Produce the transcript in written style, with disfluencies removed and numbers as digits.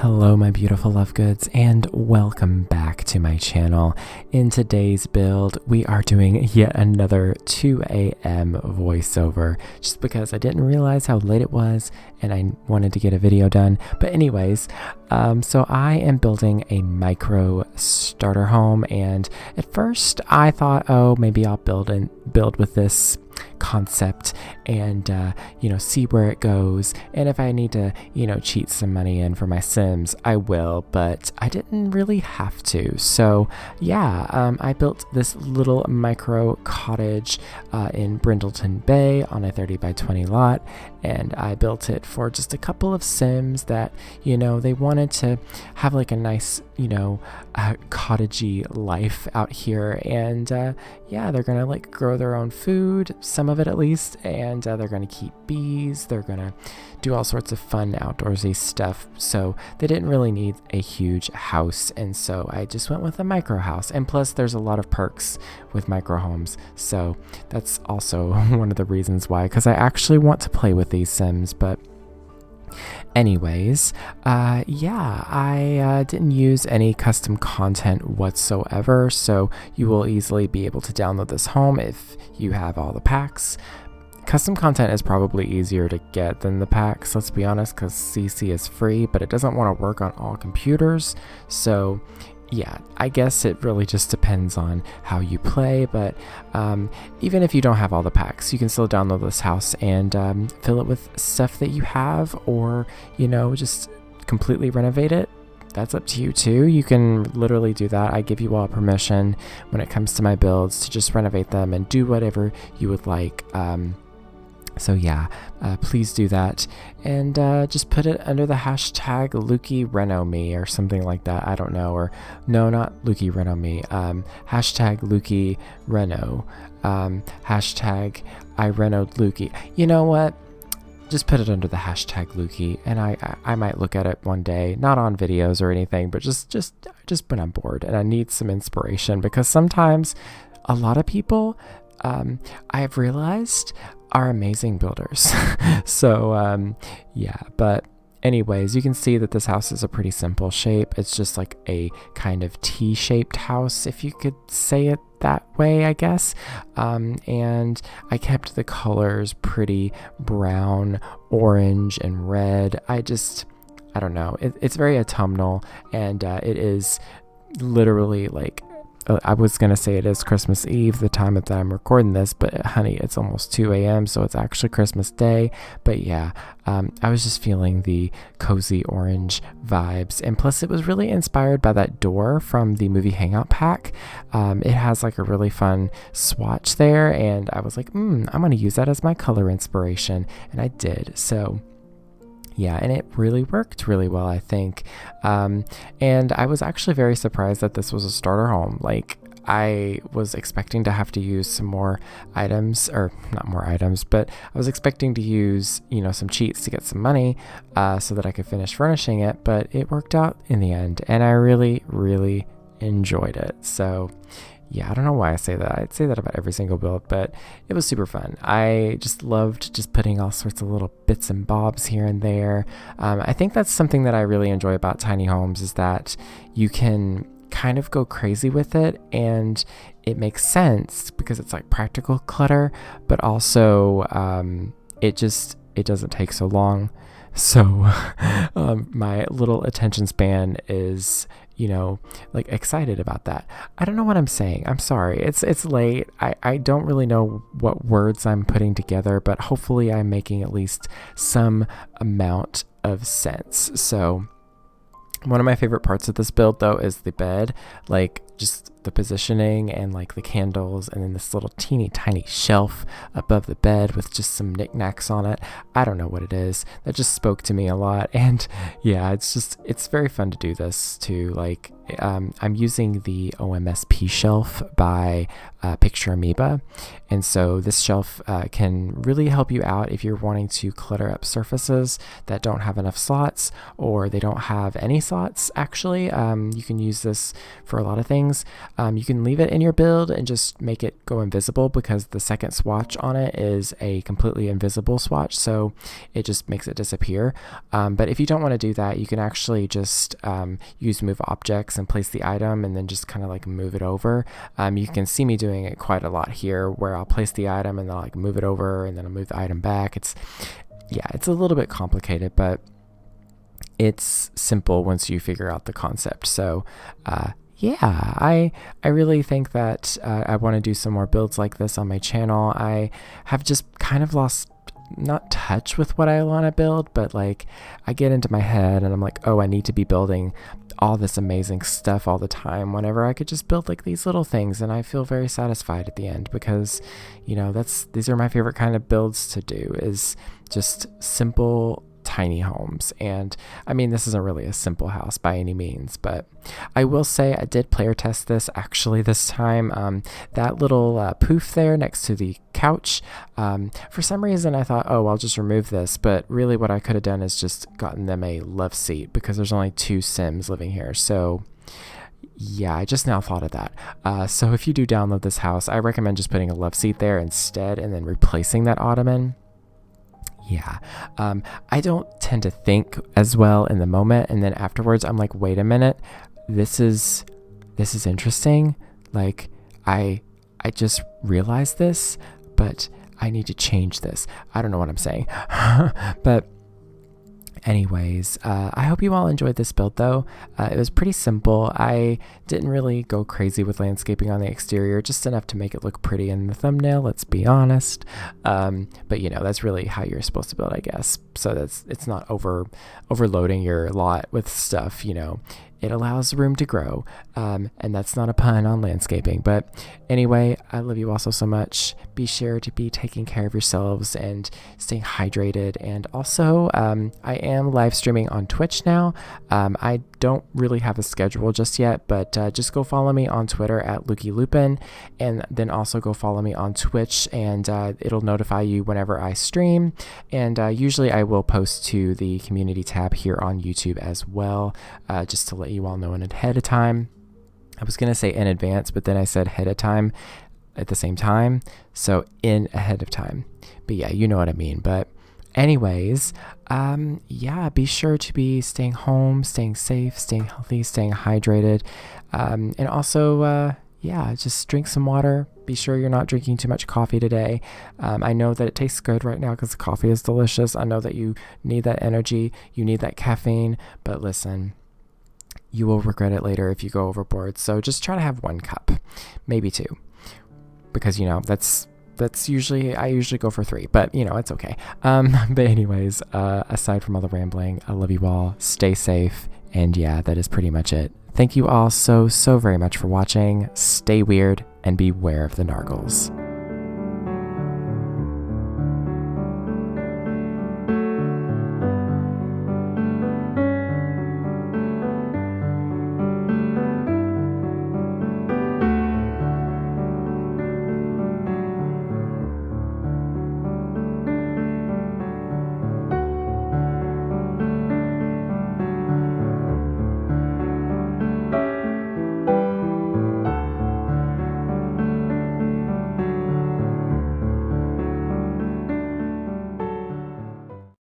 Hello my beautiful love goods, and welcome back to my channel. In today's build we are doing yet another 2 a.m. voiceover just because I didn't realize how late it was and I wanted to get a video done. But anyways, so I am building a micro starter home, and at first I thought, oh, maybe I'll build with this concept and see where it goes, and if I need to cheat some money in for my Sims, I will, but I didn't really have to. So yeah, I built this little micro cottage in Brindleton Bay on a 30 by 20 lot, and I built it for just a couple of Sims that they wanted to have like a nice cottagey life out here, and yeah, they're gonna like grow their own food, some of it at least, and they're gonna keep bees, they're gonna do all sorts of fun outdoorsy stuff. So they didn't really need a huge house, and so I just went with a micro house. And plus there's a lot of perks with micro homes, so that's also one of the reasons why, because I actually want to play with these Sims. But anyways, yeah, I didn't use any custom content whatsoever, so you will easily be able to download this home if you have all the packs. Custom content is probably easier to get than the packs, let's be honest, because CC is free, but it doesn't want to work on all computers. So yeah, I guess it really just depends on how you play, but even if you don't have all the packs, you can still download this house and fill it with stuff that you have, or just completely renovate it. That's up to you too. You can literally do that. I give you all permission when it comes to my builds to just renovate them and do whatever you would like. So yeah, please do that, and just put it under the hashtag lukeydean or something like that. I don't know, or no, not lukeydean, hashtag lukeyreno, hashtag I renoed Lukey. You know what? Just put it under the hashtag Lukey, and I might look at it one day, not on videos or anything, but just when I'm bored and I need some inspiration, because sometimes a lot of people I have realized are amazing builders. So yeah, but anyways, you can see that this house is a pretty simple shape. It's just like a kind of T-shaped house, if you could say it that way, I guess. And I kept the colors pretty brown, orange, and red. I don't know, it's very autumnal, and it is literally like, I was gonna say it is Christmas Eve, the time that I'm recording this, but honey, it's almost 2 a.m, so it's actually Christmas Day. But yeah, I was just feeling the cozy orange vibes, and plus it was really inspired by that door from the movie Hangout pack. It has like a really fun swatch there, and I was like, I'm gonna use that as my color inspiration, and I did. So yeah, and it really worked really well, I think. And I was actually very surprised that this was a starter home. Like, I was expecting to have to use some more items, or not more items, but I was expecting to use, some cheats to get some money so that I could finish furnishing it, but it worked out in the end, and I really, really enjoyed it. So yeah, I don't know why I say that. I'd say that about every single build, but it was super fun. I just loved just putting all sorts of little bits and bobs here and there. I think that's something that I really enjoy about tiny homes, is that you can kind of go crazy with it, and it makes sense because it's like practical clutter, but also it doesn't take so long. So my little attention span is like excited about that. I don't know what I'm saying. I'm sorry. It's late. I don't really know what words I'm putting together, but hopefully I'm making at least some amount of sense. So one of my favorite parts of this build though is the bed, like just the positioning and like the candles, and then this little teeny tiny shelf above the bed with just some knickknacks on it. I don't know what it is. That just spoke to me a lot, and yeah, it's very fun to do this too. Like I'm using the OMSP shelf by Picture Amoeba, and so this shelf can really help you out if you're wanting to clutter up surfaces that don't have enough slots, or they don't have any slots actually. You can use this for a lot of things. things. You can leave it in your build and just make it go invisible, because the second swatch on it is a completely invisible swatch, so it just makes it disappear. But if you don't want to do that, you can actually just use move objects and place the item and then just kind of like move it over. You can see me doing it quite a lot here, where I'll place the item and then I'll like move it over and then I'll move the item back. It's a little bit complicated, but it's simple once you figure out the concept. So I really think that I want to do some more builds like this on my channel. I have just kind of lost, not touch with what I want to build, but like I get into my head and I'm like, oh, I need to be building all this amazing stuff all the time, whenever I could just build like these little things, and I feel very satisfied at the end, because these are my favorite kind of builds to do, is just simple tiny homes. And I mean, this isn't really a simple house by any means, but I will say I did player test this actually this time. That little poof there next to the couch, for some reason I thought, oh, I'll just remove this, but really what I could have done is just gotten them a love seat, because there's only 2 Sims living here. So yeah, I just now thought of that. So if you do download this house, I recommend just putting a love seat there instead and then replacing that ottoman. Yeah, I don't tend to think as well in the moment, and then afterwards I'm like, wait a minute, this is interesting. Like I just realized this, but I need to change this. I don't know what I'm saying. But anyways, I hope you all enjoyed this build though. It was pretty simple. I didn't really go crazy with landscaping on the exterior, just enough to make it look pretty in the thumbnail, let's be honest. But that's really how you're supposed to build, I guess. So it's not overloading your lot with stuff, It allows room to grow, and that's not a pun on landscaping. But anyway, I love you all so much. Be sure to be taking care of yourselves and staying hydrated. And also, I am live streaming on Twitch now. I don't really have a schedule just yet, but just go follow me on Twitter at lukeydean, and then also go follow me on Twitch, and it'll notify you whenever I stream. And usually I will post to the community tab here on YouTube as well, just to let you all know in ahead of time. I was gonna say in advance, but then I said ahead of time at the same time, so in ahead of time. But yeah, you know what I mean. But anyways, be sure to be staying home, staying safe, staying healthy, staying hydrated, and also just drink some water. Be sure you're not drinking too much coffee today. I know that it tastes good right now because the coffee is delicious. I know that you need that energy, you need that caffeine, but listen, you will regret it later if you go overboard. So just try to have 1 cup, maybe 2, because that's usually, I usually go for 3, but it's okay. But anyways, aside from all the rambling, I love you all. Stay safe, and yeah, that is pretty much it. Thank you all so very much for watching. Stay weird and beware of the nargles.